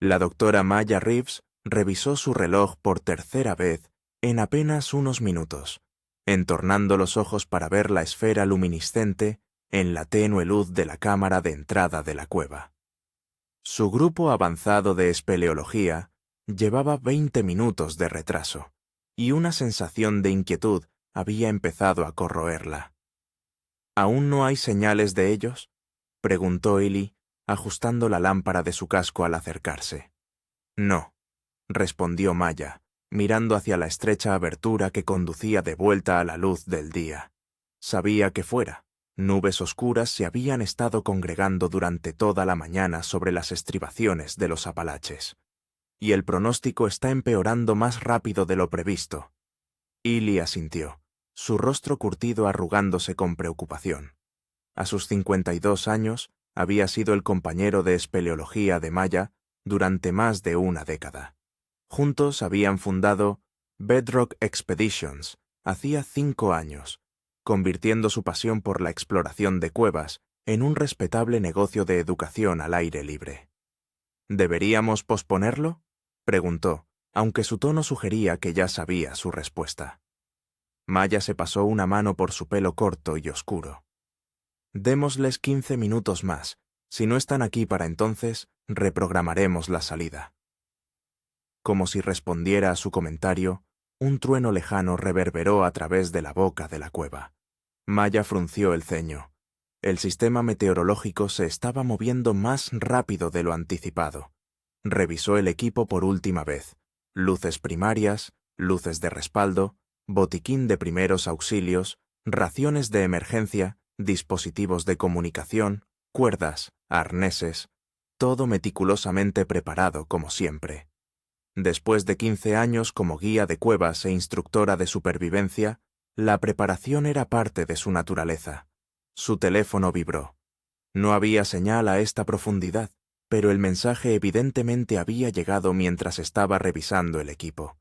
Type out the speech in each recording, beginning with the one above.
La doctora Maya Reeves revisó su reloj por tercera vez en apenas unos minutos, entornando los ojos para ver la esfera luminiscente en la tenue luz de la cámara de entrada de la cueva. Su grupo avanzado de espeleología llevaba 20 minutos de retraso, y una sensación de inquietud había empezado a corroerla. ¿Aún no hay señales de ellos?, preguntó Illy, ajustando la lámpara de su casco al acercarse. No, respondió Maya, mirando hacia la estrecha abertura que conducía de vuelta a la luz del día. Sabía que fuera. Nubes oscuras se habían estado congregando durante toda la mañana sobre las estribaciones de los Apalaches, y el pronóstico está empeorando más rápido de lo previsto. Illy asintió, su rostro curtido arrugándose con preocupación. A sus 52 años, había sido el compañero de espeleología de Maya durante más de una década. Juntos habían fundado Bedrock Expeditions hacía 5 años, convirtiendo su pasión por la exploración de cuevas en un respetable negocio de educación al aire libre. ¿Deberíamos posponerlo?, preguntó, aunque su tono sugería que ya sabía su respuesta. Maya se pasó una mano por su pelo corto y oscuro. Démosles 15 minutos más. Si no están aquí para entonces, reprogramaremos la salida. Como si respondiera a su comentario, un trueno lejano reverberó a través de la boca de la cueva. Maya frunció el ceño. El sistema meteorológico se estaba moviendo más rápido de lo anticipado. Revisó el equipo por última vez. Luces primarias, luces de respaldo, botiquín de primeros auxilios, raciones de emergencia, dispositivos de comunicación, cuerdas, arneses, todo meticulosamente preparado como siempre. Después de 15 años como guía de cuevas e instructora de supervivencia, la preparación era parte de su naturaleza. Su teléfono vibró. No había señal a esta profundidad, pero el mensaje evidentemente había llegado mientras estaba revisando el equipo.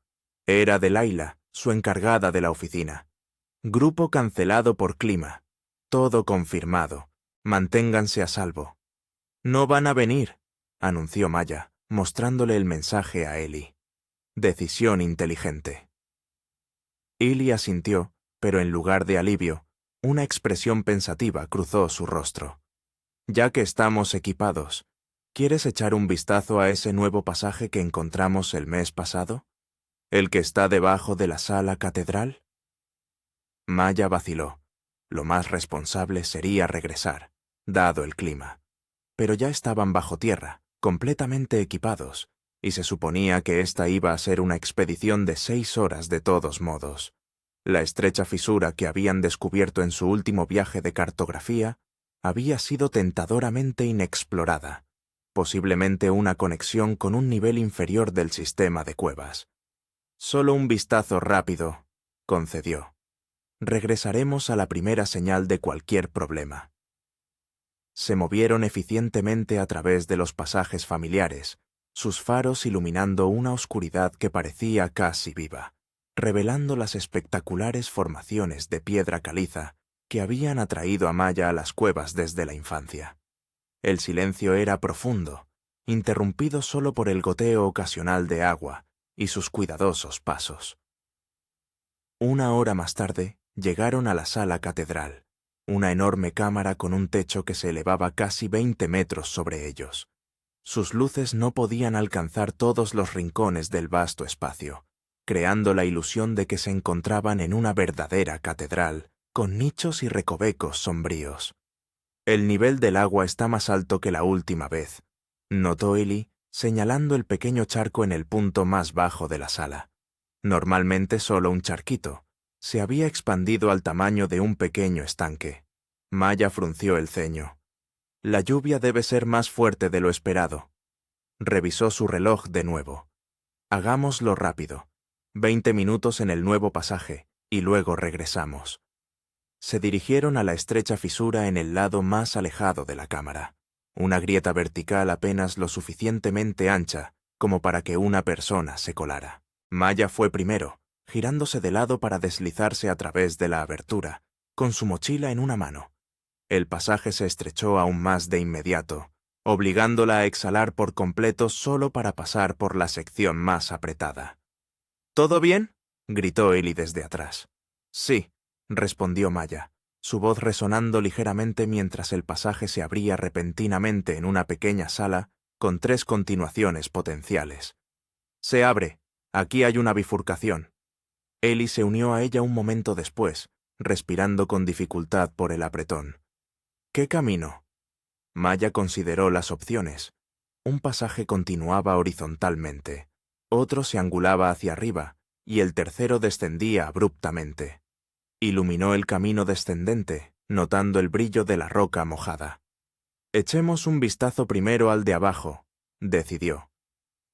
Era de Laila, su encargada de la oficina. Grupo cancelado por clima. Todo confirmado. Manténganse a salvo. No van a venir, anunció Maya, mostrándole el mensaje a Illy. Decisión inteligente. Illy asintió, pero en lugar de alivio, una expresión pensativa cruzó su rostro. Ya que estamos equipados, ¿quieres echar un vistazo a ese nuevo pasaje que encontramos el mes pasado? ¿El que está debajo de la sala catedral? Maya vaciló. Lo más responsable sería regresar, dado el clima. Pero ya estaban bajo tierra, completamente equipados, y se suponía que esta iba a ser una expedición de 6 horas de todos modos. La estrecha fisura que habían descubierto en su último viaje de cartografía había sido tentadoramente inexplorada, posiblemente una conexión con un nivel inferior del sistema de cuevas. Solo un vistazo rápido, concedió. Regresaremos a la primera señal de cualquier problema. Se movieron eficientemente a través de los pasajes familiares, sus faros iluminando una oscuridad que parecía casi viva, revelando las espectaculares formaciones de piedra caliza que habían atraído a Maya a las cuevas desde la infancia. El silencio era profundo, interrumpido solo por el goteo ocasional de agua y sus cuidadosos pasos. 1 hora más tarde, llegaron a la sala catedral, una enorme cámara con un techo que se elevaba casi 20 metros sobre ellos. Sus luces no podían alcanzar todos los rincones del vasto espacio, creando la ilusión de que se encontraban en una verdadera catedral, con nichos y recovecos sombríos. El nivel del agua está más alto que la última vez, notó Illy, señalando el pequeño charco en el punto más bajo de la sala. Normalmente solo un charquito. Se había expandido al tamaño de un pequeño estanque. Maya frunció el ceño. La lluvia debe ser más fuerte de lo esperado. Revisó su reloj de nuevo. Hagámoslo rápido. 20 minutos en el nuevo pasaje, y luego regresamos. Se dirigieron a la estrecha fisura en el lado más alejado de la cámara, una grieta vertical apenas lo suficientemente ancha como para que una persona se colara. Maya fue primero, girándose de lado para deslizarse a través de la abertura, con su mochila en una mano. El pasaje se estrechó aún más de inmediato, obligándola a exhalar por completo solo para pasar por la sección más apretada. ¿Todo bien?, gritó Ellie desde atrás. Sí, respondió Maya, su voz resonando ligeramente mientras el pasaje se abría repentinamente en una pequeña sala con 3 continuaciones potenciales. Se abre. Aquí hay una bifurcación. Ellie se unió a ella un momento después, respirando con dificultad por el apretón. ¿Qué camino? Maya consideró las opciones. Un pasaje continuaba horizontalmente, otro se angulaba hacia arriba, y el tercero descendía abruptamente. Iluminó el camino descendente, notando el brillo de la roca mojada. Echemos un vistazo primero al de abajo, decidió.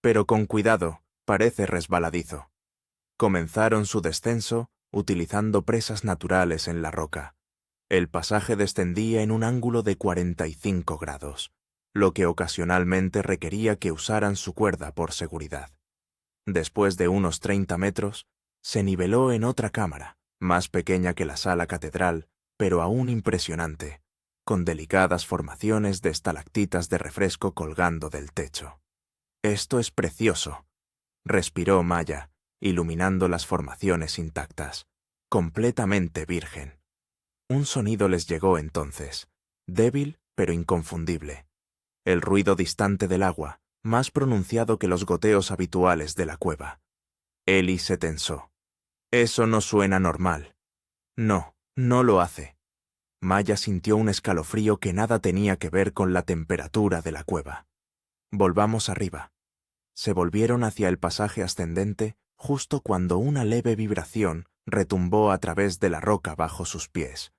Pero con cuidado, parece resbaladizo. Comenzaron su descenso utilizando presas naturales en la roca. El pasaje descendía en un ángulo de 45 grados, lo que ocasionalmente requería que usaran su cuerda por seguridad. Después de unos 30 metros, se niveló en otra cámara, más pequeña que la sala catedral, pero aún impresionante, con delicadas formaciones de estalactitas de refresco colgando del techo. «Esto es precioso», respiró Maya, iluminando las formaciones intactas, completamente virgen. Un sonido les llegó entonces, débil pero inconfundible. El ruido distante del agua, más pronunciado que los goteos habituales de la cueva. Ellie se tensó. Eso no suena normal. No, no lo hace. Maya sintió un escalofrío que nada tenía que ver con la temperatura de la cueva. Volvamos arriba. Se volvieron hacia el pasaje ascendente justo cuando una leve vibración retumbó a través de la roca bajo sus pies.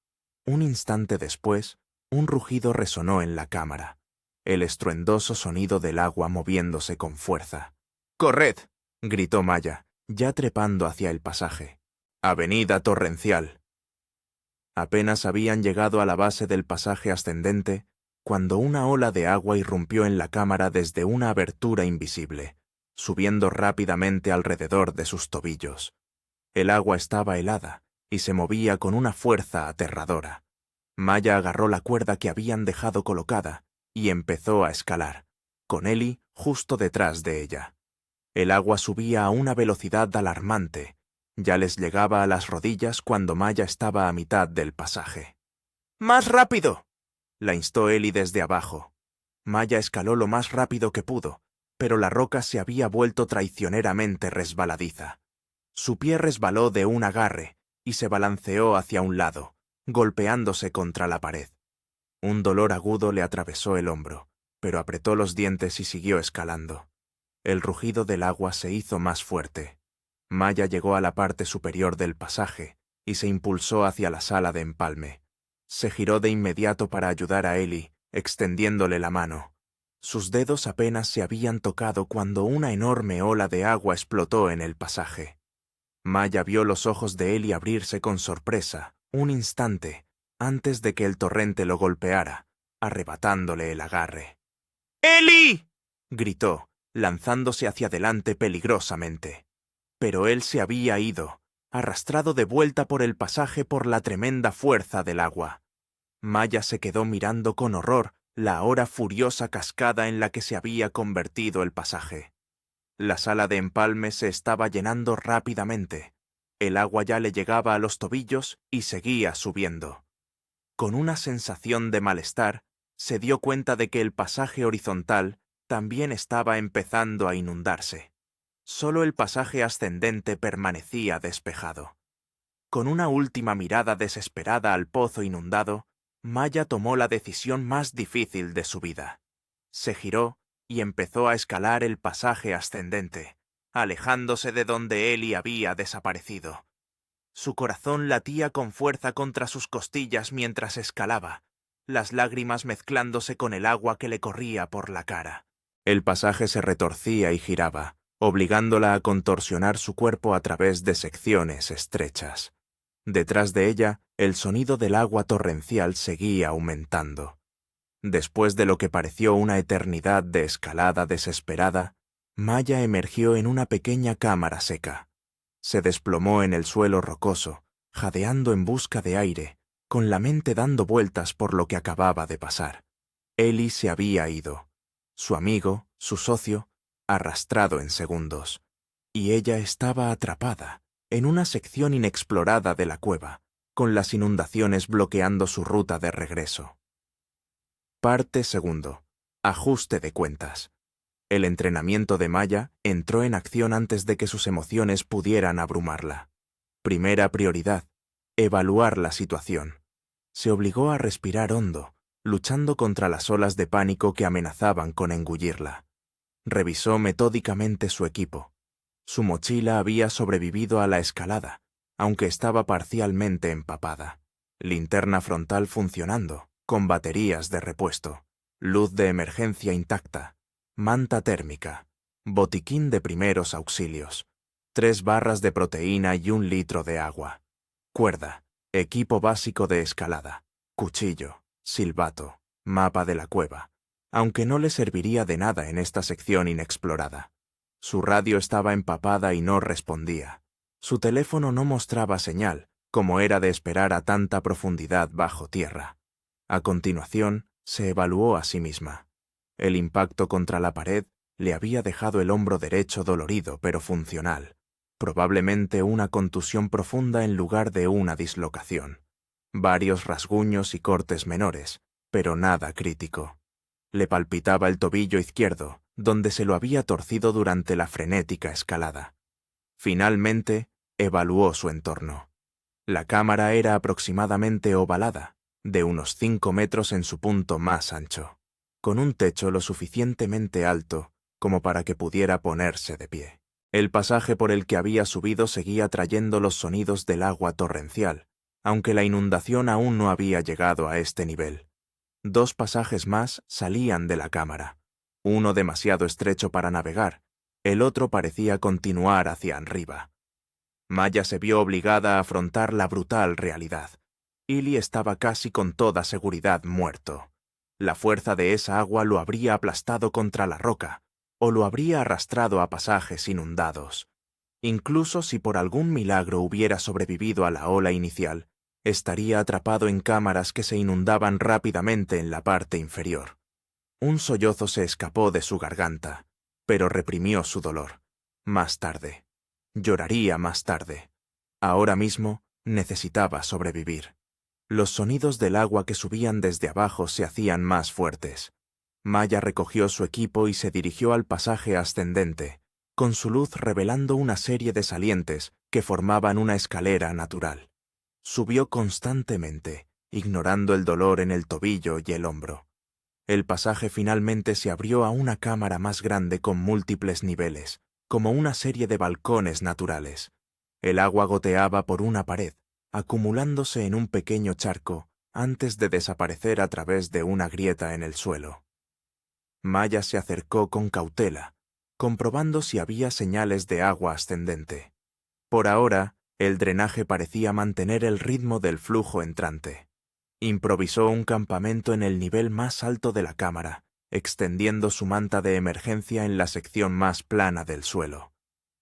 Un instante después, un rugido resonó en la cámara, el estruendoso sonido del agua moviéndose con fuerza. «¡Corred!», gritó Maya, ya trepando hacia el pasaje. «Avenida torrencial». Apenas habían llegado a la base del pasaje ascendente cuando una ola de agua irrumpió en la cámara desde una abertura invisible, subiendo rápidamente alrededor de sus tobillos. El agua estaba helada y se movía con una fuerza aterradora. Maya agarró la cuerda que habían dejado colocada y empezó a escalar, con Ellie justo detrás de ella. El agua subía a una velocidad alarmante. Ya les llegaba a las rodillas cuando Maya estaba a mitad del pasaje. «¡Más rápido!», la instó Ellie desde abajo. Maya escaló lo más rápido que pudo, pero la roca se había vuelto traicioneramente resbaladiza. Su pie resbaló de un agarre y se balanceó hacia un lado, golpeándose contra la pared. Un dolor agudo le atravesó el hombro, pero apretó los dientes y siguió escalando. El rugido del agua se hizo más fuerte. Maya llegó a la parte superior del pasaje y se impulsó hacia la sala de empalme. Se giró de inmediato para ayudar a Ellie, extendiéndole la mano. Sus dedos apenas se habían tocado cuando una enorme ola de agua explotó en el pasaje. Maya vio los ojos de Ellie abrirse con sorpresa, un instante, antes de que el torrente lo golpeara, arrebatándole el agarre. «¡Ellie!», gritó, lanzándose hacia adelante peligrosamente. Pero él se había ido, arrastrado de vuelta por el pasaje por la tremenda fuerza del agua. Maya se quedó mirando con horror la ahora furiosa cascada en la que se había convertido el pasaje. La sala de empalme se estaba llenando rápidamente. El agua ya le llegaba a los tobillos y seguía subiendo. Con una sensación de malestar, se dio cuenta de que el pasaje horizontal también estaba empezando a inundarse. Solo el pasaje ascendente permanecía despejado. Con una última mirada desesperada al pozo inundado, Maya tomó la decisión más difícil de su vida. Se giró y empezó a escalar el pasaje ascendente, alejándose de donde Ellie había desaparecido. Su corazón latía con fuerza contra sus costillas mientras escalaba, las lágrimas mezclándose con el agua que le corría por la cara. El pasaje se retorcía y giraba, obligándola a contorsionar su cuerpo a través de secciones estrechas. Detrás de ella, el sonido del agua torrencial seguía aumentando. Después de lo que pareció una eternidad de escalada desesperada, Maya emergió en una pequeña cámara seca. Se desplomó en el suelo rocoso, jadeando en busca de aire, con la mente dando vueltas por lo que acababa de pasar. Ellie se había ido. Su amigo, su socio, arrastrado en segundos. Y ella estaba atrapada, en una sección inexplorada de la cueva, con las inundaciones bloqueando su ruta de regreso. Parte 2. Ajuste de cuentas. El entrenamiento de Maya entró en acción antes de que sus emociones pudieran abrumarla. Primera prioridad: evaluar la situación. Se obligó a respirar hondo, luchando contra las olas de pánico que amenazaban con engullirla. Revisó metódicamente su equipo. Su mochila había sobrevivido a la escalada, aunque estaba parcialmente empapada. Linterna frontal funcionando, con baterías de repuesto. Luz de emergencia intacta. Manta térmica. Botiquín de primeros auxilios. 3 barras de proteína y 1 litro de agua. Cuerda. Equipo básico de escalada. Cuchillo. Silbato. Mapa de la cueva. Aunque no le serviría de nada en esta sección inexplorada. Su radio estaba empapada y no respondía. Su teléfono no mostraba señal, como era de esperar a tanta profundidad bajo tierra. A continuación, se evaluó a sí misma. El impacto contra la pared le había dejado el hombro derecho dolorido pero funcional. Probablemente una contusión profunda en lugar de una dislocación. Varios rasguños y cortes menores, pero nada crítico. Le palpitaba el tobillo izquierdo, donde se lo había torcido durante la frenética escalada. Finalmente, evaluó su entorno. La cámara era aproximadamente ovalada, de unos 5 metros en su punto más ancho, con un techo lo suficientemente alto como para que pudiera ponerse de pie. El pasaje por el que había subido seguía trayendo los sonidos del agua torrencial, aunque la inundación aún no había llegado a este nivel. 2 pasajes más salían de la cámara, uno demasiado estrecho para navegar, el otro parecía continuar hacia arriba. Maya se vio obligada a afrontar la brutal realidad. Illy estaba casi con toda seguridad muerto. La fuerza de esa agua lo habría aplastado contra la roca, o lo habría arrastrado a pasajes inundados. Incluso si por algún milagro hubiera sobrevivido a la ola inicial, estaría atrapado en cámaras que se inundaban rápidamente en la parte inferior. Un sollozo se escapó de su garganta, pero reprimió su dolor. Más tarde. Lloraría más tarde. Ahora mismo necesitaba sobrevivir. Los sonidos del agua que subían desde abajo se hacían más fuertes. Maya recogió su equipo y se dirigió al pasaje ascendente, con su luz revelando una serie de salientes que formaban una escalera natural. Subió constantemente, ignorando el dolor en el tobillo y el hombro. El pasaje finalmente se abrió a una cámara más grande con múltiples niveles, como una serie de balcones naturales. El agua goteaba por una pared, acumulándose en un pequeño charco antes de desaparecer a través de una grieta en el suelo. Maya se acercó con cautela, comprobando si había señales de agua ascendente. Por ahora, el drenaje parecía mantener el ritmo del flujo entrante. Improvisó un campamento en el nivel más alto de la cámara, extendiendo su manta de emergencia en la sección más plana del suelo.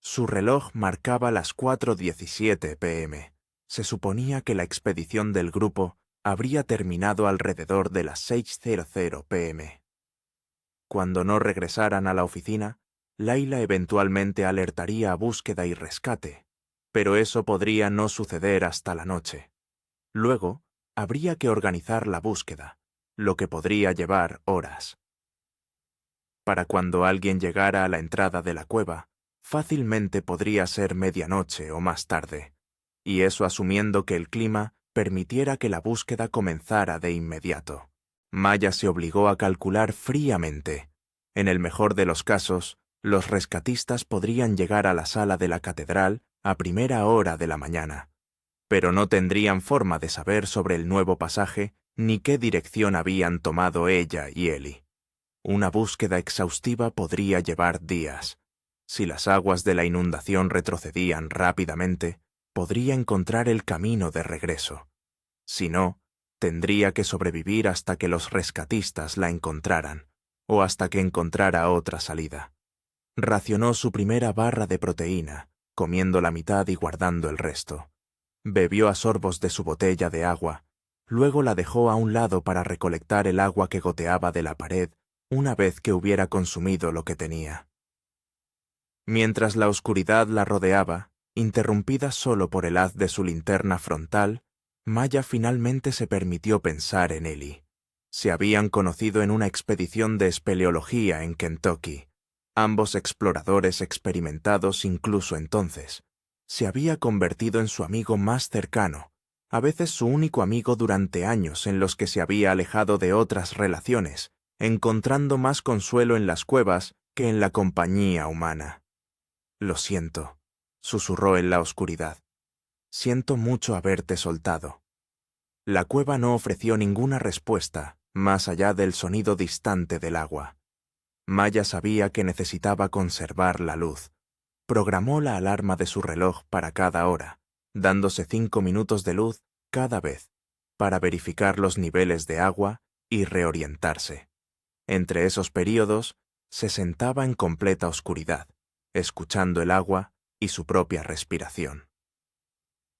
Su reloj marcaba las 4:17 p.m. Se suponía que la expedición del grupo habría terminado alrededor de las 6:00 p.m. Cuando no regresaran a la oficina, Layla eventualmente alertaría a búsqueda y rescate, pero eso podría no suceder hasta la noche. Luego, habría que organizar la búsqueda, lo que podría llevar horas. Para cuando alguien llegara a la entrada de la cueva, fácilmente podría ser medianoche o más tarde, y eso asumiendo que el clima permitiera que la búsqueda comenzara de inmediato. Maya se obligó a calcular fríamente. En el mejor de los casos, los rescatistas podrían llegar a la sala de la catedral a primera hora de la mañana, pero no tendrían forma de saber sobre el nuevo pasaje ni qué dirección habían tomado ella y Ellie. Una búsqueda exhaustiva podría llevar días. Si las aguas de la inundación retrocedían rápidamente, podría encontrar el camino de regreso. Si no, tendría que sobrevivir hasta que los rescatistas la encontraran, o hasta que encontrara otra salida. Racionó su primera barra de proteína, comiendo la mitad y guardando el resto. Bebió a sorbos de su botella de agua, Luego la dejó a un lado para recolectar el agua que goteaba de la pared una vez que hubiera consumido lo que tenía. Mientras la oscuridad la rodeaba, interrumpida solo por el haz de su linterna frontal, Maya finalmente se permitió pensar en Ellie. Se habían conocido en una expedición de espeleología en Kentucky. Ambos exploradores experimentados incluso entonces. Se había convertido en su amigo más cercano, a veces su único amigo durante años en los que se había alejado de otras relaciones, encontrando más consuelo en las cuevas que en la compañía humana. «Lo siento», susurró en la oscuridad. «Siento mucho haberte soltado». La cueva no ofreció ninguna respuesta, más allá del sonido distante del agua. Maya sabía que necesitaba conservar la luz. Programó la alarma de su reloj para cada hora, dándose 5 minutos de luz cada vez, para verificar los niveles de agua y reorientarse. Entre esos períodos, se sentaba en completa oscuridad, escuchando el agua y su propia respiración.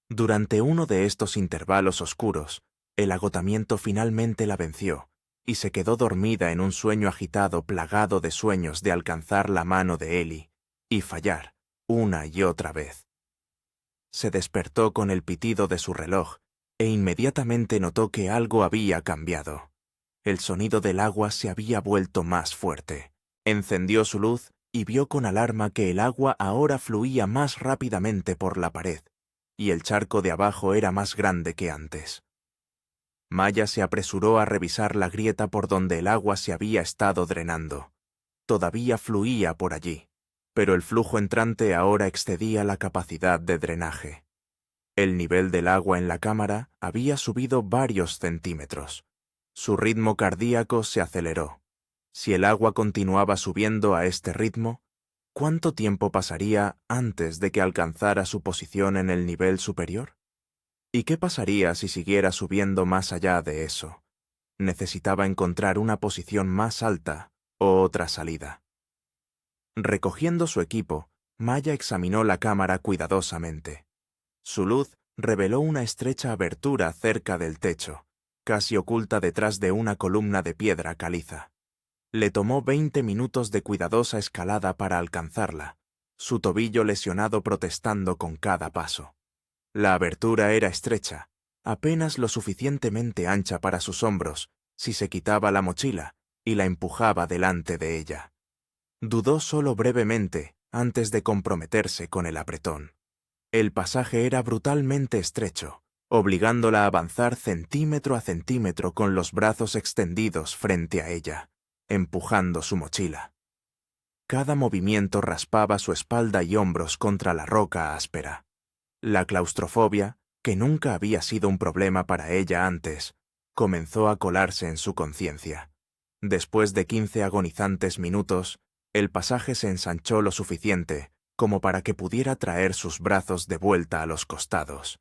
Durante uno de estos intervalos oscuros, el agotamiento finalmente la venció, y se quedó dormida en un sueño agitado plagado de sueños de alcanzar la mano de Ellie y fallar una y otra vez. Se despertó con el pitido de su reloj e inmediatamente notó que algo había cambiado. El sonido del agua se había vuelto más fuerte. Encendió su luz y vio con alarma que el agua ahora fluía más rápidamente por la pared, y el charco de abajo era más grande que antes. Maya se apresuró a revisar la grieta por donde el agua se había estado drenando. Todavía fluía por allí, pero el flujo entrante ahora excedía la capacidad de drenaje. El nivel del agua en la cámara había subido varios centímetros. Su ritmo cardíaco se aceleró. Si el agua continuaba subiendo a este ritmo, ¿cuánto tiempo pasaría antes de que alcanzara su posición en el nivel superior? ¿Y qué pasaría si siguiera subiendo más allá de eso? Necesitaba encontrar una posición más alta o otra salida. Recogiendo su equipo, Maya examinó la cámara cuidadosamente. Su luz reveló una estrecha abertura cerca del techo, casi oculta detrás de una columna de piedra caliza. Le tomó 20 minutos de cuidadosa escalada para alcanzarla, su tobillo lesionado protestando con cada paso. La abertura era estrecha, apenas lo suficientemente ancha para sus hombros, si se quitaba la mochila y la empujaba delante de ella. Dudó solo brevemente antes de comprometerse con el apretón. El pasaje era brutalmente estrecho, obligándola a avanzar centímetro a centímetro con los brazos extendidos frente a ella, empujando su mochila. Cada movimiento raspaba su espalda y hombros contra la roca áspera. La claustrofobia, que nunca había sido un problema para ella antes, comenzó a colarse en su conciencia. Después de 15 agonizantes minutos, el pasaje se ensanchó lo suficiente como para que pudiera traer sus brazos de vuelta a los costados.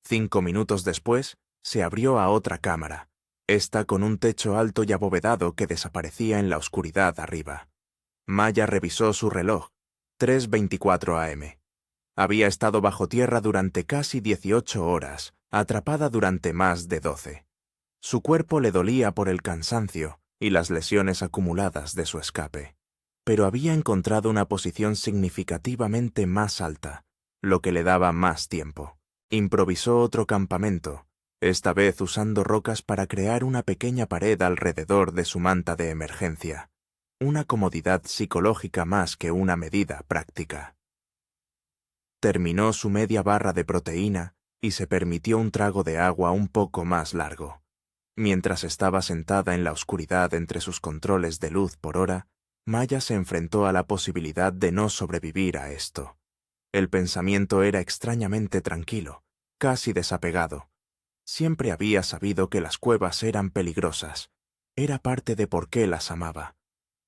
5 minutos después, se abrió a otra cámara, esta con un techo alto y abovedado que desaparecía en la oscuridad arriba. Maya revisó su reloj, 3:24 am. Había estado bajo tierra durante casi 18 horas, atrapada durante más de 12. Su cuerpo le dolía por el cansancio y las lesiones acumuladas de su escape. Pero había encontrado una posición significativamente más alta, lo que le daba más tiempo. Improvisó otro campamento, esta vez usando rocas para crear una pequeña pared alrededor de su manta de emergencia. Una comodidad psicológica más que una medida práctica. Terminó su media barra de proteína y se permitió un trago de agua un poco más largo. Mientras estaba sentada en la oscuridad entre sus controles de luz por hora, Maya se enfrentó a la posibilidad de no sobrevivir a esto. El pensamiento era extrañamente tranquilo, casi desapegado. Siempre había sabido que las cuevas eran peligrosas. Era parte de por qué las amaba.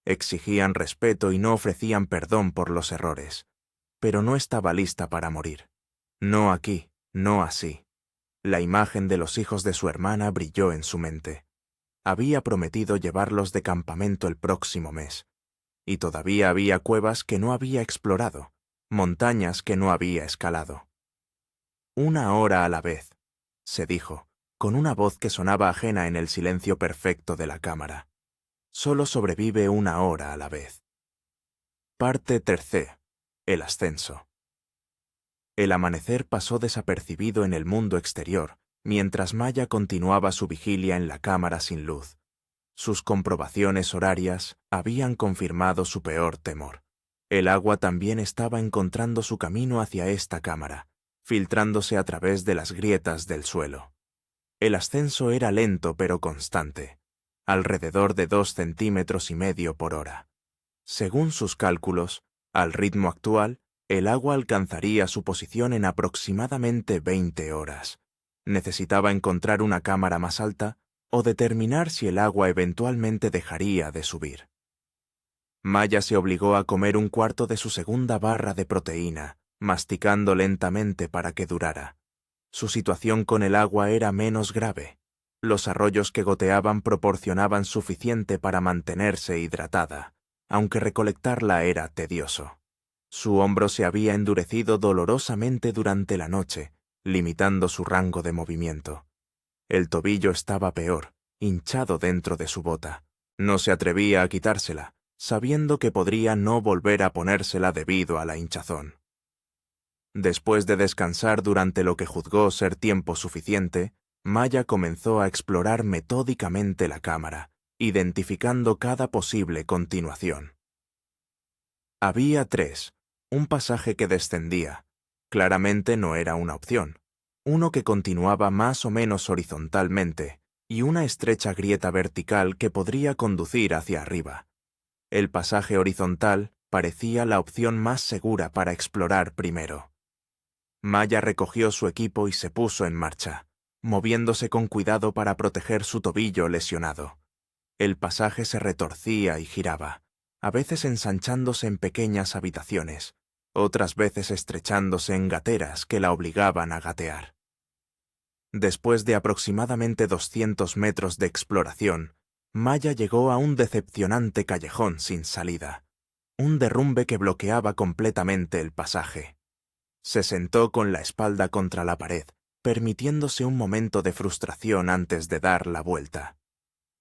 Exigían respeto y no ofrecían perdón por los errores. Pero no estaba lista para morir. No aquí, no así. La imagen de los hijos de su hermana brilló en su mente. Había prometido llevarlos de campamento el próximo mes. Y todavía había cuevas que no había explorado, montañas que no había escalado. Una hora a la vez, se dijo, con una voz que sonaba ajena en el silencio perfecto de la cámara. Solo sobrevive 1 hora a la vez. Parte 3. El ascenso. El amanecer pasó desapercibido en el mundo exterior, mientras Maya continuaba su vigilia en la cámara sin luz. Sus comprobaciones horarias habían confirmado su peor temor. El agua también estaba encontrando su camino hacia esta cámara, filtrándose a través de las grietas del suelo. El ascenso era lento pero constante, alrededor de 2,5 cm por hora. Según sus cálculos, al ritmo actual, el agua alcanzaría su posición en aproximadamente 20 horas. Necesitaba encontrar una cámara más alta o determinar si el agua eventualmente dejaría de subir. Maya se obligó a comer 1/4 de su segunda barra de proteína, masticando lentamente para que durara. Su situación con el agua era menos grave. Los arroyos que goteaban proporcionaban suficiente para mantenerse hidratada, aunque recolectarla era tedioso. Su hombro se había endurecido dolorosamente durante la noche, limitando su rango de movimiento. El tobillo estaba peor, hinchado dentro de su bota. No se atrevía a quitársela, sabiendo que podría no volver a ponérsela debido a la hinchazón. Después de descansar durante lo que juzgó ser tiempo suficiente, Maya comenzó a explorar metódicamente la cámara, identificando cada posible continuación. Había 3. Un pasaje que descendía. Claramente no era una opción. Uno que continuaba más o menos horizontalmente, y una estrecha grieta vertical que podría conducir hacia arriba. El pasaje horizontal parecía la opción más segura para explorar primero. Maya recogió su equipo y se puso en marcha, moviéndose con cuidado para proteger su tobillo lesionado. El pasaje se retorcía y giraba, a veces ensanchándose en pequeñas habitaciones, otras veces estrechándose en gateras que la obligaban a gatear. Después de aproximadamente 200 metros de exploración, Maya llegó a un decepcionante callejón sin salida, un derrumbe que bloqueaba completamente el pasaje. Se sentó con la espalda contra la pared, permitiéndose un momento de frustración antes de dar la vuelta.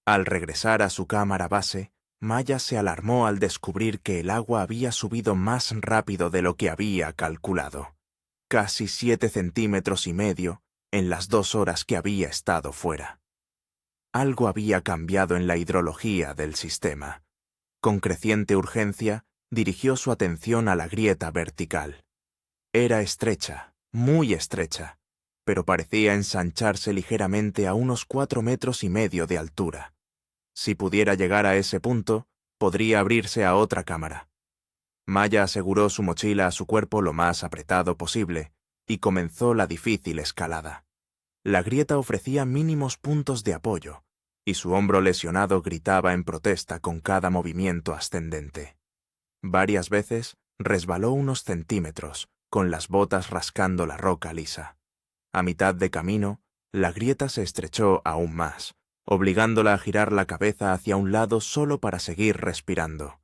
Al regresar a su cámara base, Maya se alarmó al descubrir que el agua había subido más rápido de lo que había calculado. Casi 7,5 cm en las 2 horas que había estado fuera. Algo había cambiado en la hidrología del sistema. Con creciente urgencia, dirigió su atención a la grieta vertical. Era estrecha, muy estrecha, pero parecía ensancharse ligeramente a unos 4,5 metros de altura. Si pudiera llegar a ese punto, podría abrirse a otra cámara. Maya aseguró su mochila a su cuerpo lo más apretado posible y comenzó la difícil escalada. La grieta ofrecía mínimos puntos de apoyo, y su hombro lesionado gritaba en protesta con cada movimiento ascendente. Varias veces resbaló unos centímetros, con las botas rascando la roca lisa. A mitad de camino, la grieta se estrechó aún más, obligándola a girar la cabeza hacia un lado solo para seguir respirando.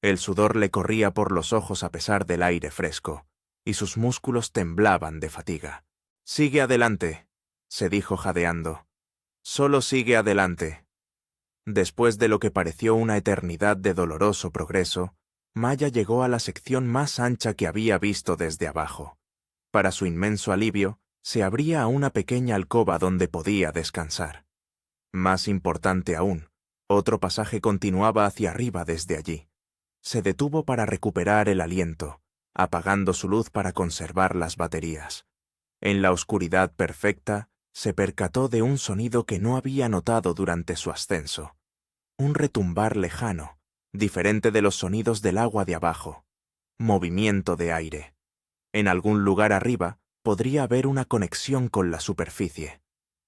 El sudor le corría por los ojos a pesar del aire fresco, y sus músculos temblaban de fatiga. «Sigue adelante», se dijo jadeando. «Solo sigue adelante». Después de lo que pareció una eternidad de doloroso progreso, Maya llegó a la sección más ancha que había visto desde abajo. Para su inmenso alivio, se abría a una pequeña alcoba donde podía descansar. Más importante aún, otro pasaje continuaba hacia arriba desde allí. Se detuvo para recuperar el aliento, apagando su luz para conservar las baterías. En la oscuridad perfecta, se percató de un sonido que no había notado durante su ascenso. Un retumbar lejano, diferente de los sonidos del agua de abajo. Movimiento de aire. En algún lugar arriba podría haber una conexión con la superficie.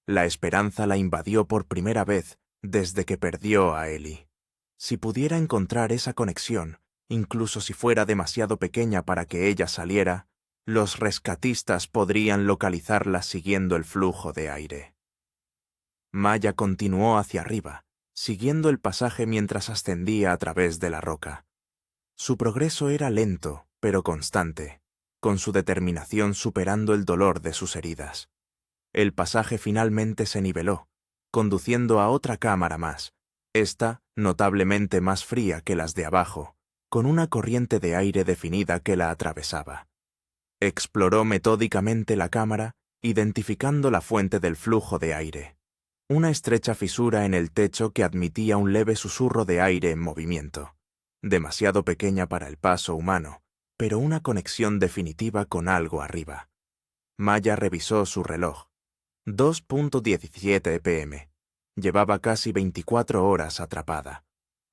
La esperanza la invadió por primera vez desde que perdió a Ellie. Si pudiera encontrar esa conexión, incluso si fuera demasiado pequeña para que ella saliera, los rescatistas podrían localizarla siguiendo el flujo de aire. Maya continuó hacia arriba, siguiendo el pasaje mientras ascendía a través de la roca. Su progreso era lento, pero constante, con su determinación superando el dolor de sus heridas. El pasaje finalmente se niveló, conduciendo a otra cámara más, esta notablemente más fría que las de abajo, con una corriente de aire definida que la atravesaba. Exploró metódicamente la cámara, identificando la fuente del flujo de aire. Una estrecha fisura en el techo que admitía un leve susurro de aire en movimiento, demasiado pequeña para el paso humano, pero una conexión definitiva con algo arriba. Maya revisó su reloj. 2:17 p.m. Llevaba casi 24 horas atrapada.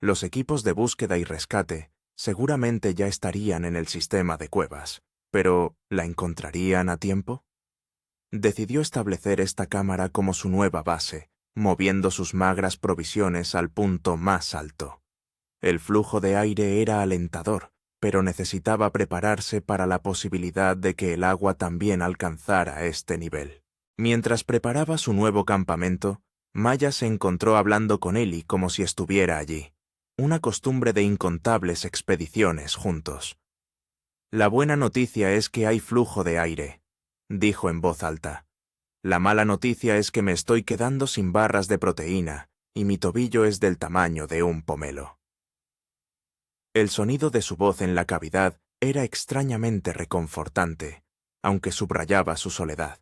Los equipos de búsqueda y rescate seguramente ya estarían en el sistema de cuevas, pero ¿la encontrarían a tiempo? Decidió establecer esta cámara como su nueva base, moviendo sus magras provisiones al punto más alto. El flujo de aire era alentador, pero necesitaba prepararse para la posibilidad de que el agua también alcanzara este nivel. Mientras preparaba su nuevo campamento, Maya se encontró hablando con Eli como si estuviera allí, una costumbre de incontables expediciones juntos. «La buena noticia es que hay flujo de aire», dijo en voz alta. «La mala noticia es que me estoy quedando sin barras de proteína y mi tobillo es del tamaño de un pomelo». El sonido de su voz en la cavidad era extrañamente reconfortante, aunque subrayaba su soledad.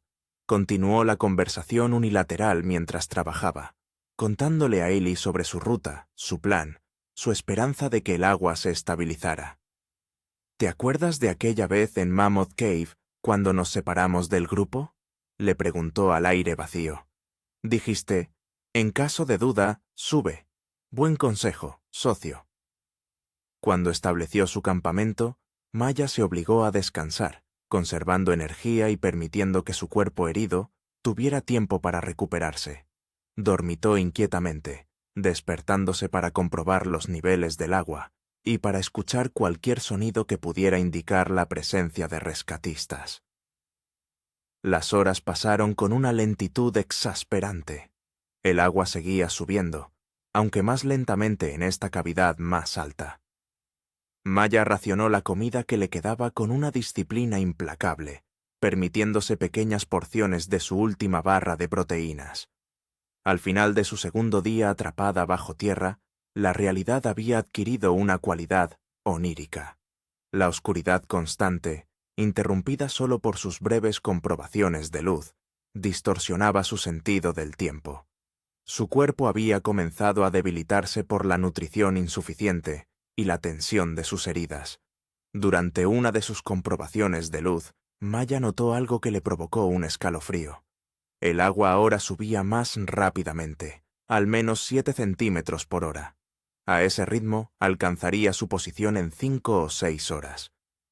Continuó la conversación unilateral mientras trabajaba, contándole a Eli sobre su ruta, su plan, su esperanza de que el agua se estabilizara. «¿Te acuerdas de aquella vez en Mammoth Cave, cuando nos separamos del grupo?», le preguntó al aire vacío. «Dijiste, en caso de duda, sube. Buen consejo, socio». Cuando estableció su campamento, Maya se obligó a descansar, conservando energía y permitiendo que su cuerpo herido tuviera tiempo para recuperarse. Dormitó inquietamente, despertándose para comprobar los niveles del agua y para escuchar cualquier sonido que pudiera indicar la presencia de rescatistas. Las horas pasaron con una lentitud exasperante. El agua seguía subiendo, aunque más lentamente en esta cavidad más alta. Maya racionó la comida que le quedaba con una disciplina implacable, permitiéndose pequeñas porciones de su última barra de proteínas. Al final de su segundo día atrapada bajo tierra, la realidad había adquirido una cualidad onírica. La oscuridad constante, interrumpida solo por sus breves comprobaciones de luz, distorsionaba su sentido del tiempo. Su cuerpo había comenzado a debilitarse por la nutrición insuficiente y la tensión de sus heridas. Durante una de sus comprobaciones de luz, Maya notó algo que le provocó un escalofrío. El agua ahora subía más rápidamente, al menos 7 centímetros por hora. A ese ritmo alcanzaría su posición en 5 o 6 horas.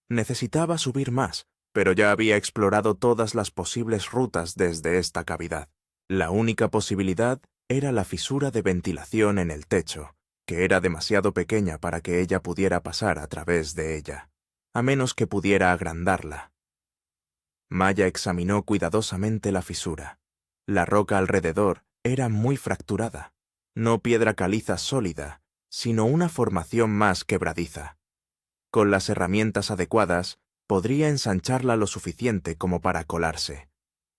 Necesitaba subir más, pero ya había explorado todas las posibles rutas desde esta cavidad. La única posibilidad era la fisura de ventilación en el techo, que era demasiado pequeña para que ella pudiera pasar a través de ella, a menos que pudiera agrandarla. Maya examinó cuidadosamente la fisura. La roca alrededor era muy fracturada, no piedra caliza sólida, sino una formación más quebradiza. Con las herramientas adecuadas, podría ensancharla lo suficiente como para colarse.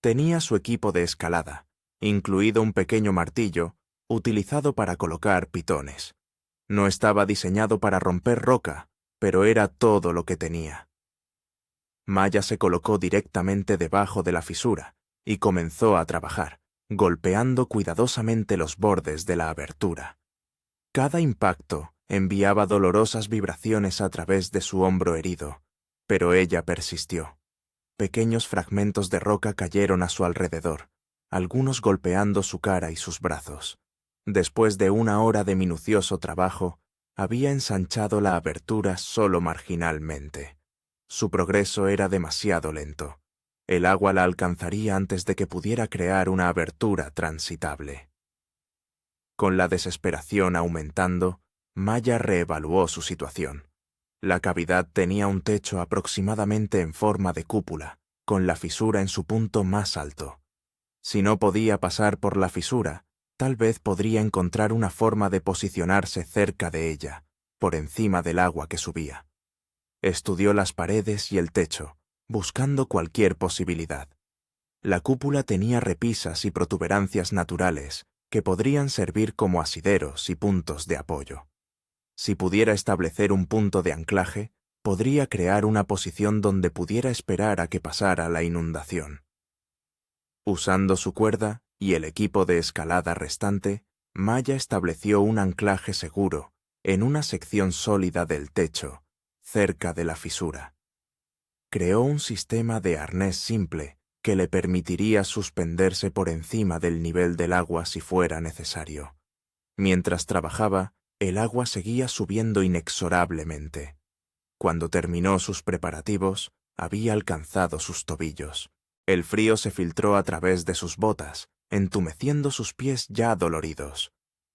Tenía su equipo de escalada, incluido un pequeño martillo, utilizado para colocar pitones. No estaba diseñado para romper roca, pero era todo lo que tenía. Maya se colocó directamente debajo de la fisura y comenzó a trabajar, golpeando cuidadosamente los bordes de la abertura. Cada impacto enviaba dolorosas vibraciones a través de su hombro herido, pero ella persistió. Pequeños fragmentos de roca cayeron a su alrededor, algunos golpeando su cara y sus brazos. Después de una hora de minucioso trabajo, había ensanchado la abertura solo marginalmente. Su progreso era demasiado lento. El agua la alcanzaría antes de que pudiera crear una abertura transitable. Con la desesperación aumentando, Maya reevaluó su situación. La cavidad tenía un techo aproximadamente en forma de cúpula, con la fisura en su punto más alto. Si no podía pasar por la fisura, tal vez podría encontrar una forma de posicionarse cerca de ella, por encima del agua que subía. Estudió las paredes y el techo, buscando cualquier posibilidad. La cúpula tenía repisas y protuberancias naturales que podrían servir como asideros y puntos de apoyo. Si pudiera establecer un punto de anclaje, podría crear una posición donde pudiera esperar a que pasara la inundación. Usando su cuerda y el equipo de escalada restante, Maya estableció un anclaje seguro en una sección sólida del techo, cerca de la fisura. Creó un sistema de arnés simple que le permitiría suspenderse por encima del nivel del agua si fuera necesario. Mientras trabajaba, el agua seguía subiendo inexorablemente. Cuando terminó sus preparativos, había alcanzado sus tobillos. El frío se filtró a través de sus botas, entumeciendo sus pies ya doloridos.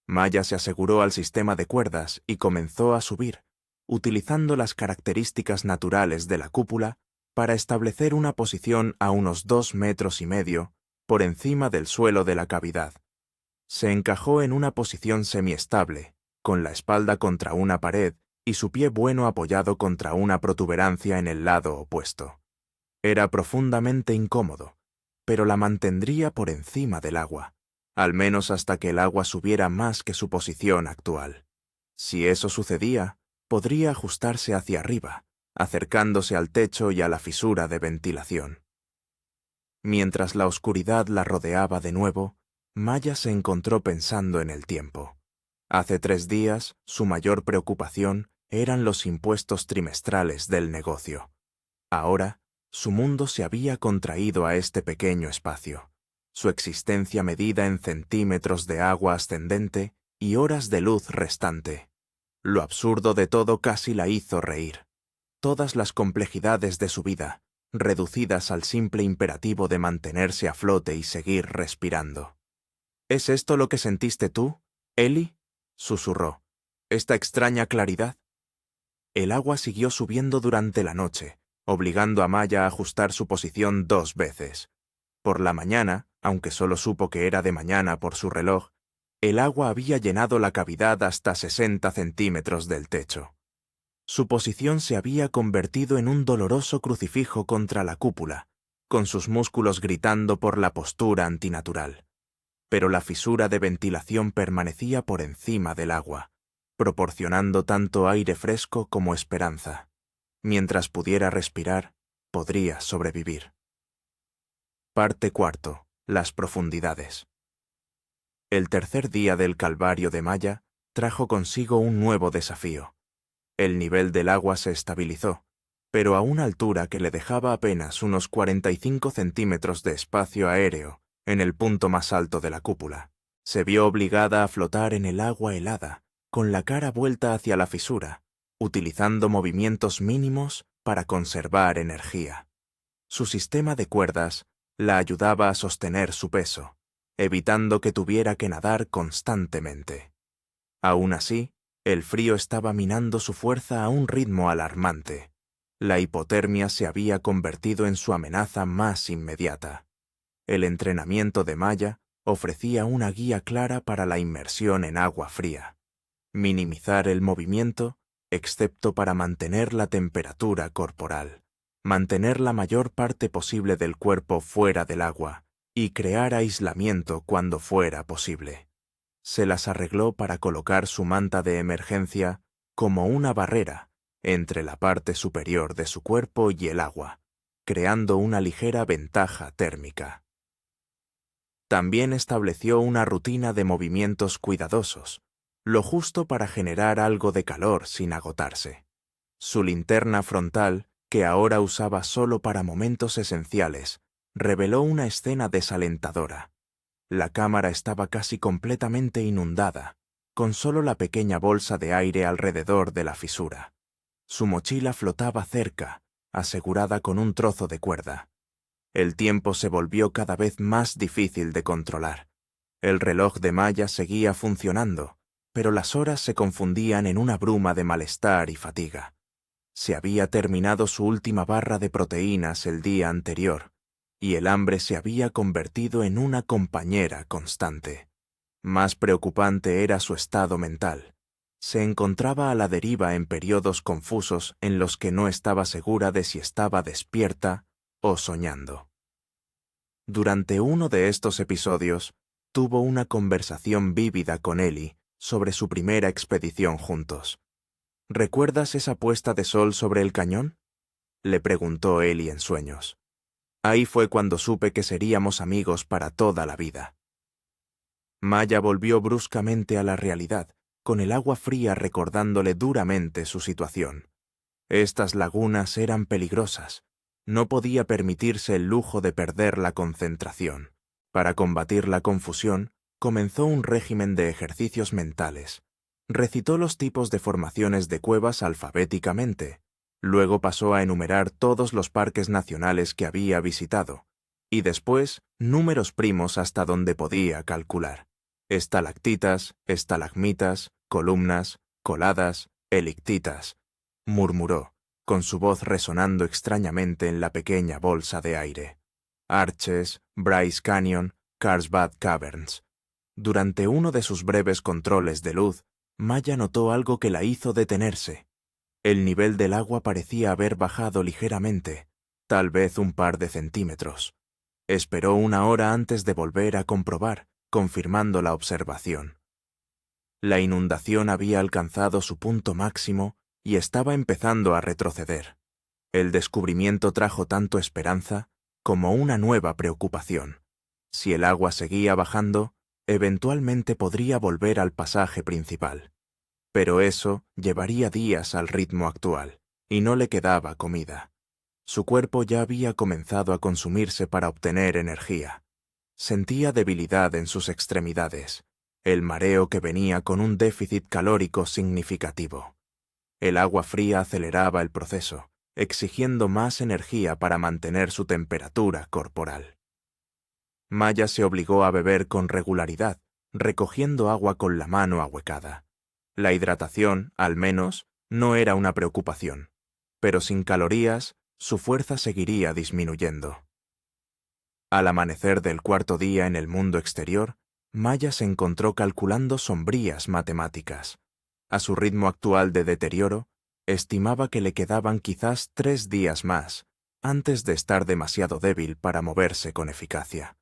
Maya se aseguró al sistema de cuerdas y comenzó a subir, utilizando las características naturales de la cúpula para establecer una posición a unos 2,5 metros por encima del suelo de la cavidad. Se encajó en una posición semiestable, con la espalda contra una pared y su pie bueno apoyado contra una protuberancia en el lado opuesto. Era profundamente incómodo, pero la mantendría por encima del agua, al menos hasta que el agua subiera más que su posición actual. Si eso sucedía, podría ajustarse hacia arriba, acercándose al techo y a la fisura de ventilación. Mientras la oscuridad la rodeaba de nuevo, Maya se encontró pensando en el tiempo. Hace 3 días, su mayor preocupación eran los impuestos trimestrales del negocio. Ahora, su mundo se había contraído a este pequeño espacio, su existencia medida en centímetros de agua ascendente y horas de luz restante. Lo absurdo de todo casi la hizo reír. Todas las complejidades de su vida, reducidas al simple imperativo de mantenerse a flote y seguir respirando. ¿Es esto lo que sentiste tú, Ellie?, susurró. ¿Esta extraña claridad? El agua siguió subiendo durante la noche, obligando a Maya a ajustar su posición 2 veces. Por la mañana, aunque solo supo que era de mañana por su reloj, el agua había llenado la cavidad hasta 60 centímetros del techo. Su posición se había convertido en un doloroso crucifijo contra la cúpula, con sus músculos gritando por la postura antinatural. Pero la fisura de ventilación permanecía por encima del agua, proporcionando tanto aire fresco como esperanza. Mientras pudiera respirar, podría sobrevivir. Parte 4. Las profundidades. El tercer día del calvario de Maya trajo consigo un nuevo desafío. El nivel del agua se estabilizó, pero a una altura que le dejaba apenas unos 45 centímetros de espacio aéreo en el punto más alto de la cúpula. Se vio obligada a flotar en el agua helada, con la cara vuelta hacia la fisura, utilizando movimientos mínimos para conservar energía. Su sistema de cuerdas la ayudaba a sostener su peso, evitando que tuviera que nadar constantemente. Aún así, el frío estaba minando su fuerza a un ritmo alarmante. La hipotermia se había convertido en su amenaza más inmediata. El entrenamiento de Maya ofrecía una guía clara para la inmersión en agua fría. Minimizar el movimiento, excepto para mantener la temperatura corporal. Mantener la mayor parte posible del cuerpo fuera del agua y crear aislamiento cuando fuera posible. Se las arregló para colocar su manta de emergencia como una barrera entre la parte superior de su cuerpo y el agua, creando una ligera ventaja térmica. También estableció una rutina de movimientos cuidadosos, lo justo para generar algo de calor sin agotarse. Su linterna frontal, que ahora usaba solo para momentos esenciales, reveló una escena desalentadora. La cámara estaba casi completamente inundada, con solo la pequeña bolsa de aire alrededor de la fisura. Su mochila flotaba cerca, asegurada con un trozo de cuerda. El tiempo se volvió cada vez más difícil de controlar. El reloj de Maya seguía funcionando, pero las horas se confundían en una bruma de malestar y fatiga. Se había terminado su última barra de proteínas el día anterior, y el hambre se había convertido en una compañera constante. Más preocupante era su estado mental. Se encontraba a la deriva en periodos confusos en los que no estaba segura de si estaba despierta o soñando. Durante uno de estos episodios, tuvo una conversación vívida con Ellie sobre su primera expedición juntos. ¿Recuerdas esa puesta de sol sobre el cañón? Le preguntó Ellie en sueños. Ahí fue cuando supe que seríamos amigos para toda la vida. Maya volvió bruscamente a la realidad, con el agua fría recordándole duramente su situación. Estas lagunas eran peligrosas. No podía permitirse el lujo de perder la concentración. Para combatir la confusión, comenzó un régimen de ejercicios mentales. Recitó los tipos de formaciones de cuevas alfabéticamente. Luego pasó a enumerar todos los parques nacionales que había visitado. Y después, números primos hasta donde podía calcular. Estalactitas, estalagmitas, columnas, coladas, elictitas, murmuró, con su voz resonando extrañamente en la pequeña bolsa de aire. Arches, Bryce Canyon, Carlsbad Caverns. Durante uno de sus breves controles de luz, Maya notó algo que la hizo detenerse. El nivel del agua parecía haber bajado ligeramente, tal vez un par de centímetros. Esperó una hora antes de volver a comprobar, confirmando la observación. La inundación había alcanzado su punto máximo y estaba empezando a retroceder. El descubrimiento trajo tanto esperanza como una nueva preocupación. Si el agua seguía bajando, eventualmente podría volver al pasaje principal. Pero eso llevaría días al ritmo actual, y no le quedaba comida. Su cuerpo ya había comenzado a consumirse para obtener energía. Sentía debilidad en sus extremidades, el mareo que venía con un déficit calórico significativo. El agua fría aceleraba el proceso, exigiendo más energía para mantener su temperatura corporal. Maya se obligó a beber con regularidad, recogiendo agua con la mano ahuecada. La hidratación, al menos, no era una preocupación, pero sin calorías, su fuerza seguiría disminuyendo. Al amanecer del cuarto día en el mundo exterior, Maya se encontró calculando sombrías matemáticas. A su ritmo actual de deterioro, estimaba que le quedaban quizás 3 días más, antes de estar demasiado débil para moverse con eficacia.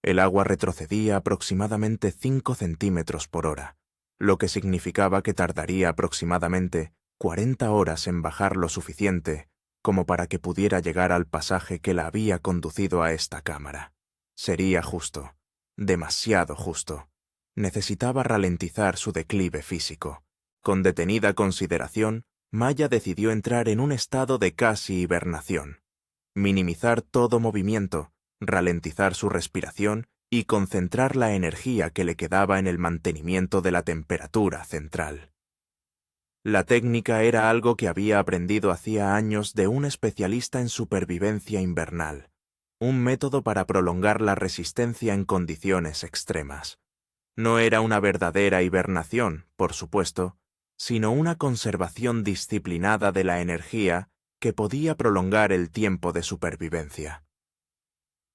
El agua retrocedía aproximadamente 5 centímetros por hora, lo que significaba que tardaría aproximadamente 40 horas en bajar lo suficiente como para que pudiera llegar al pasaje que la había conducido a esta cámara. Sería justo, demasiado justo. Necesitaba ralentizar su declive físico. Con detenida consideración, Maya decidió entrar en un estado de casi hibernación. Minimizar todo movimiento, ralentizar su respiración y concentrar la energía que le quedaba en el mantenimiento de la temperatura central. La técnica era algo que había aprendido hacía años de un especialista en supervivencia invernal, un método para prolongar la resistencia en condiciones extremas. No era una verdadera hibernación, por supuesto, sino una conservación disciplinada de la energía que podía prolongar el tiempo de supervivencia.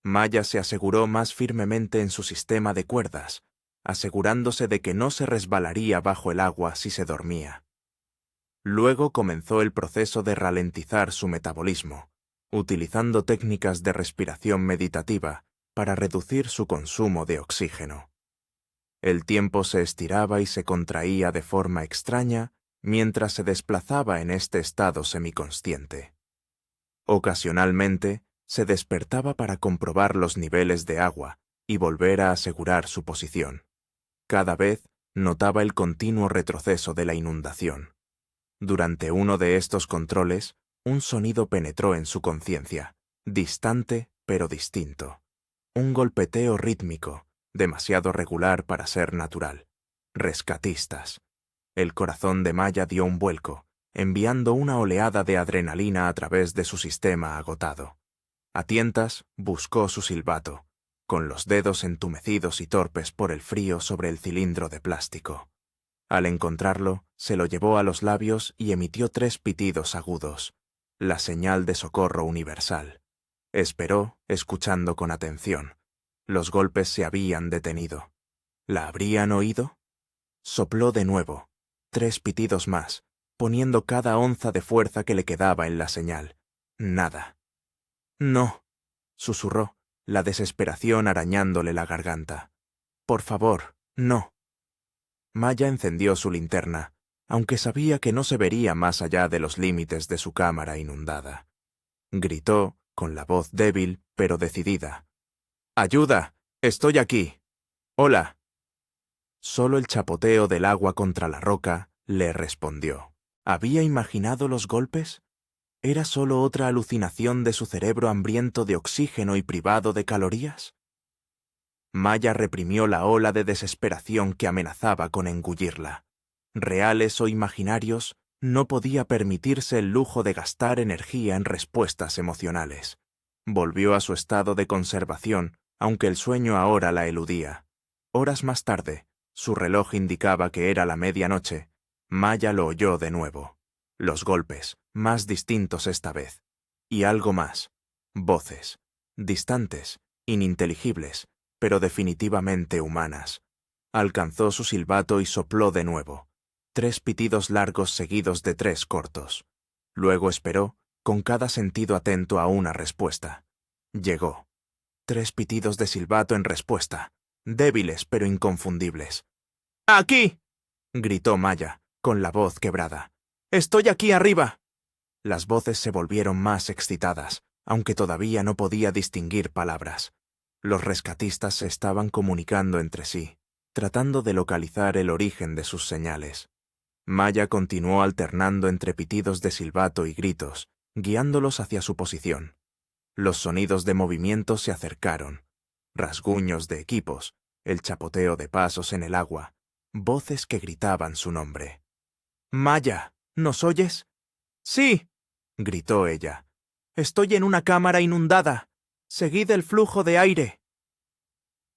Maya se aseguró más firmemente en su sistema de cuerdas, asegurándose de que no se resbalaría bajo el agua si se dormía. Luego comenzó el proceso de ralentizar su metabolismo, utilizando técnicas de respiración meditativa para reducir su consumo de oxígeno. El tiempo se estiraba y se contraía de forma extraña mientras se desplazaba en este estado semiconsciente. Ocasionalmente, se despertaba para comprobar los niveles de agua y volver a asegurar su posición. Cada vez notaba el continuo retroceso de la inundación. Durante uno de estos controles, un sonido penetró en su conciencia, distante pero distinto. Un golpeteo rítmico, demasiado regular para ser natural. Rescatistas. El corazón de Maya dio un vuelco, enviando una oleada de adrenalina a través de su sistema agotado. A tientas, buscó su silbato, con los dedos entumecidos y torpes por el frío sobre el cilindro de plástico. Al encontrarlo, se lo llevó a los labios y emitió 3 pitidos agudos, la señal de socorro universal. Esperó, escuchando con atención. Los golpes se habían detenido. ¿La habrían oído? Sopló de nuevo, 3 pitidos más, poniendo cada onza de fuerza que le quedaba en la señal. Nada. «No», susurró, la desesperación arañándole la garganta. «Por favor, no». Maya encendió su linterna, aunque sabía que no se vería más allá de los límites de su cámara inundada. Gritó, con la voz débil pero decidida. «¡Ayuda! ¡Estoy aquí! ¡Hola!». Solo el chapoteo del agua contra la roca le respondió. ¿Había imaginado los golpes? ¿Era solo otra alucinación de su cerebro hambriento de oxígeno y privado de calorías? Maya reprimió la ola de desesperación que amenazaba con engullirla. Reales o imaginarios, no podía permitirse el lujo de gastar energía en respuestas emocionales. Volvió a su estado de conservación, aunque el sueño ahora la eludía. Horas más tarde, su reloj indicaba que era la medianoche. Maya lo oyó de nuevo. Los golpes, más distintos esta vez. Y algo más. Voces. Distantes, ininteligibles, pero definitivamente humanas. Alcanzó su silbato y sopló de nuevo. 3 pitidos largos seguidos de 3 cortos. Luego esperó, con cada sentido atento a una respuesta. Llegó. 3 pitidos de silbato en respuesta, débiles pero inconfundibles. «¡Aquí!», gritó Maya, con la voz quebrada. «¡Estoy aquí arriba!». Las voces se volvieron más excitadas, aunque todavía no podía distinguir palabras. Los rescatistas se estaban comunicando entre sí, tratando de localizar el origen de sus señales. Maya continuó alternando entre pitidos de silbato y gritos, guiándolos hacia su posición. Los sonidos de movimiento se acercaron. Rasguños de equipos, el chapoteo de pasos en el agua, voces que gritaban su nombre. «Maya, ¿nos oyes?». «Sí», gritó ella. «Estoy en una cámara inundada. Seguid el flujo de aire».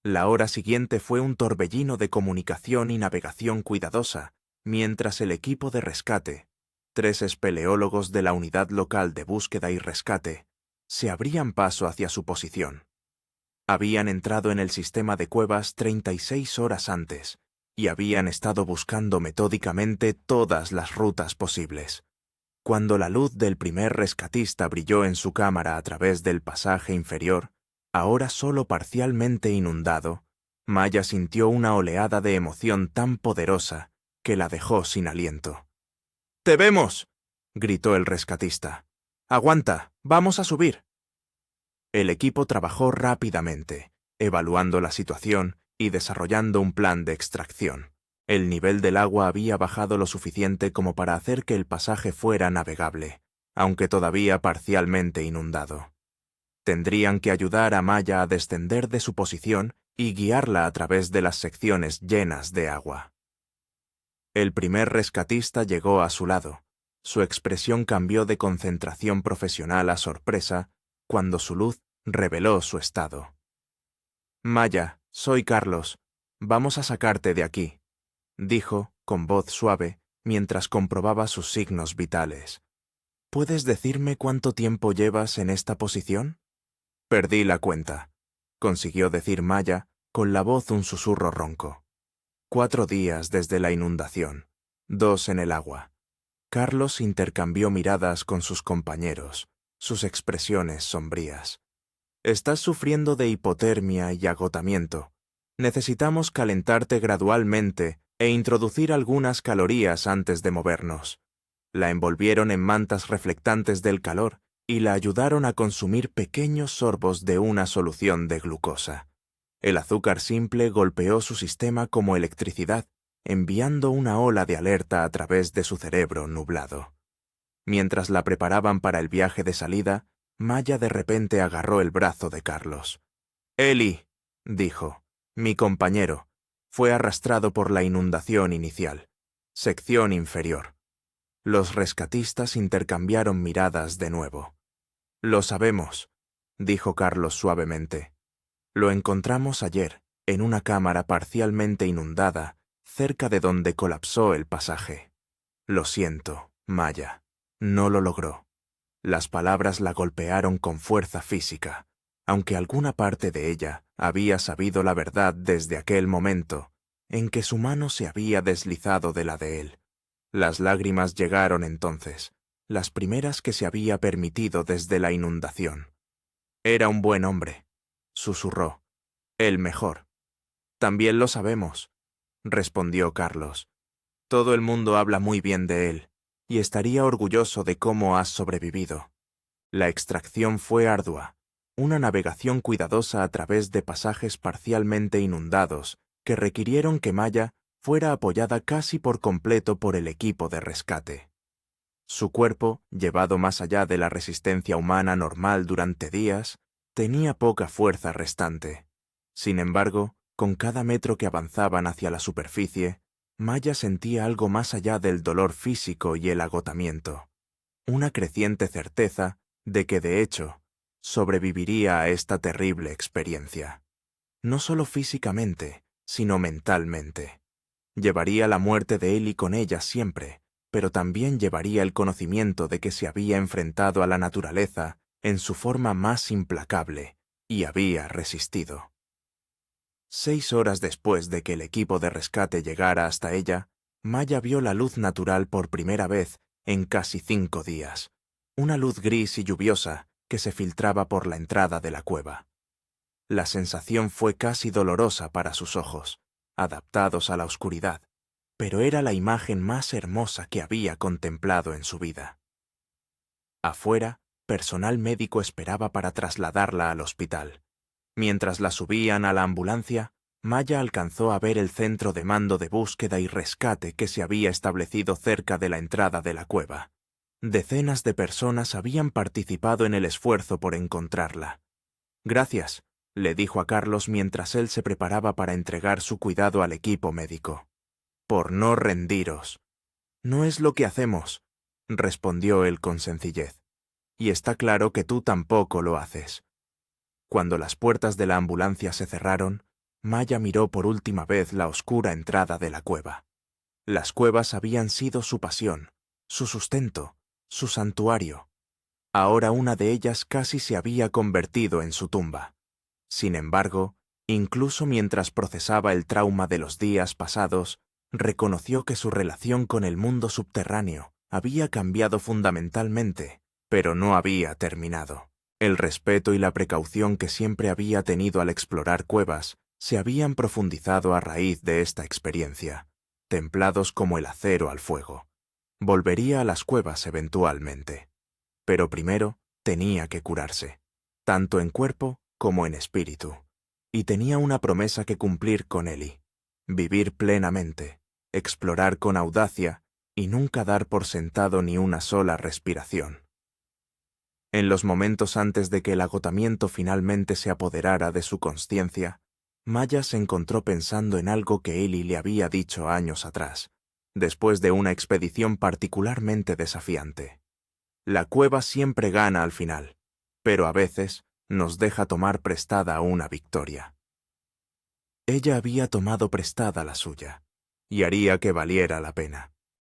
La hora siguiente fue un torbellino de comunicación y navegación cuidadosa, mientras el equipo de rescate, 3 espeleólogos de la unidad local de búsqueda y rescate, se abrían paso hacia su posición. Habían entrado en el sistema de cuevas 36 horas antes y habían estado buscando metódicamente todas las rutas posibles. Cuando la luz del primer rescatista brilló en su cámara a través del pasaje inferior, ahora solo parcialmente inundado, Maya sintió una oleada de emoción tan poderosa que la dejó sin aliento. «¡Te vemos!», gritó el rescatista. «Aguanta, vamos a subir». El equipo trabajó rápidamente, evaluando la situación y desarrollando un plan de extracción. El nivel del agua había bajado lo suficiente como para hacer que el pasaje fuera navegable, aunque todavía parcialmente inundado. Tendrían que ayudar a Maya a descender de su posición y guiarla a través de las secciones llenas de agua. El primer rescatista llegó a su lado. Su expresión cambió de concentración profesional a sorpresa cuando su luz reveló su estado. «Maya, soy Carlos. Vamos a sacarte de aquí», dijo, con voz suave, mientras comprobaba sus signos vitales. «¿Puedes decirme cuánto tiempo llevas en esta posición?». «Perdí la cuenta», consiguió decir Maya, con la voz un susurro ronco. 4 días desde la inundación, 2 en el agua. Carlos intercambió miradas con sus compañeros, sus expresiones sombrías. «Estás sufriendo de hipotermia y agotamiento. Necesitamos calentarte gradualmente e introducir algunas calorías antes de movernos». La envolvieron en mantas reflectantes del calor y la ayudaron a consumir pequeños sorbos de una solución de glucosa. El azúcar simple golpeó su sistema como electricidad, enviando una ola de alerta a través de su cerebro nublado. Mientras la preparaban para el viaje de salida, Maya de repente agarró el brazo de Carlos. «Eli», dijo, «mi compañero, fue arrastrado por la inundación inicial. Sección inferior». Los rescatistas intercambiaron miradas de nuevo. «Lo sabemos», dijo Carlos suavemente. «Lo encontramos ayer, en una cámara parcialmente inundada, cerca de donde colapsó el pasaje. Lo siento, Maya. No lo logró». Las palabras la golpearon con fuerza física, aunque alguna parte de ella había sabido la verdad desde aquel momento en que su mano se había deslizado de la de él. Las lágrimas llegaron entonces, las primeras que se había permitido desde la inundación. Era un buen hombre. susurró. El mejor. También lo sabemos, respondió Carlos. Todo el mundo habla muy bien de él, y estaría orgulloso de cómo has sobrevivido. La extracción fue ardua, una navegación cuidadosa a través de pasajes parcialmente inundados que requirieron que Maya fuera apoyada casi por completo por el equipo de rescate. Su cuerpo, llevado más allá de la resistencia humana normal durante días, tenía poca fuerza restante. Sin embargo, con cada metro que avanzaban hacia la superficie, Maya sentía algo más allá del dolor físico y el agotamiento, una creciente certeza de que, de hecho, sobreviviría a esta terrible experiencia. No solo físicamente, sino mentalmente. Llevaría la muerte de Eli con ella siempre, pero también llevaría el conocimiento de que se había enfrentado a la naturaleza en su forma más implacable y había resistido. 6 horas después de que el equipo de rescate llegara hasta ella, Maya vio la luz natural por primera vez en casi 5 días, una luz gris y lluviosa que se filtraba por la entrada de la cueva. La sensación fue casi dolorosa para sus ojos, adaptados a la oscuridad, pero era la imagen más hermosa que había contemplado en su vida. Afuera, personal médico esperaba para trasladarla al hospital. Mientras la subían a la ambulancia, Maya alcanzó a ver el centro de mando de búsqueda y rescate que se había establecido cerca de la entrada de la cueva. Decenas de personas habían participado en el esfuerzo por encontrarla. Gracias, le dijo a Carlos mientras él se preparaba para entregar su cuidado al equipo médico. Por no rendiros. No es lo que hacemos, respondió él con sencillez. Y está claro que tú tampoco lo haces. Cuando las puertas de la ambulancia se cerraron, Maya miró por última vez la oscura entrada de la cueva. Las cuevas habían sido su pasión, su sustento, su santuario. Ahora una de ellas casi se había convertido en su tumba. Sin embargo, incluso mientras procesaba el trauma de los días pasados, reconoció que su relación con el mundo subterráneo había cambiado fundamentalmente, pero no había terminado. El respeto y la precaución que siempre había tenido al explorar cuevas se habían profundizado a raíz de esta experiencia, templados como el acero al fuego. Volvería a las cuevas eventualmente. Pero primero tenía que curarse, tanto en cuerpo como en espíritu. Y tenía una promesa que cumplir con Eli: vivir plenamente, explorar con audacia y nunca dar por sentado ni una sola respiración. En los momentos antes de que el agotamiento finalmente se apoderara de su consciencia, Maya se encontró pensando en algo que Eli le había dicho años atrás, después de una expedición particularmente desafiante. La cueva siempre gana al final, pero a veces nos deja tomar prestada una victoria. Ella había tomado prestada la suya, y haría que valiera la pena.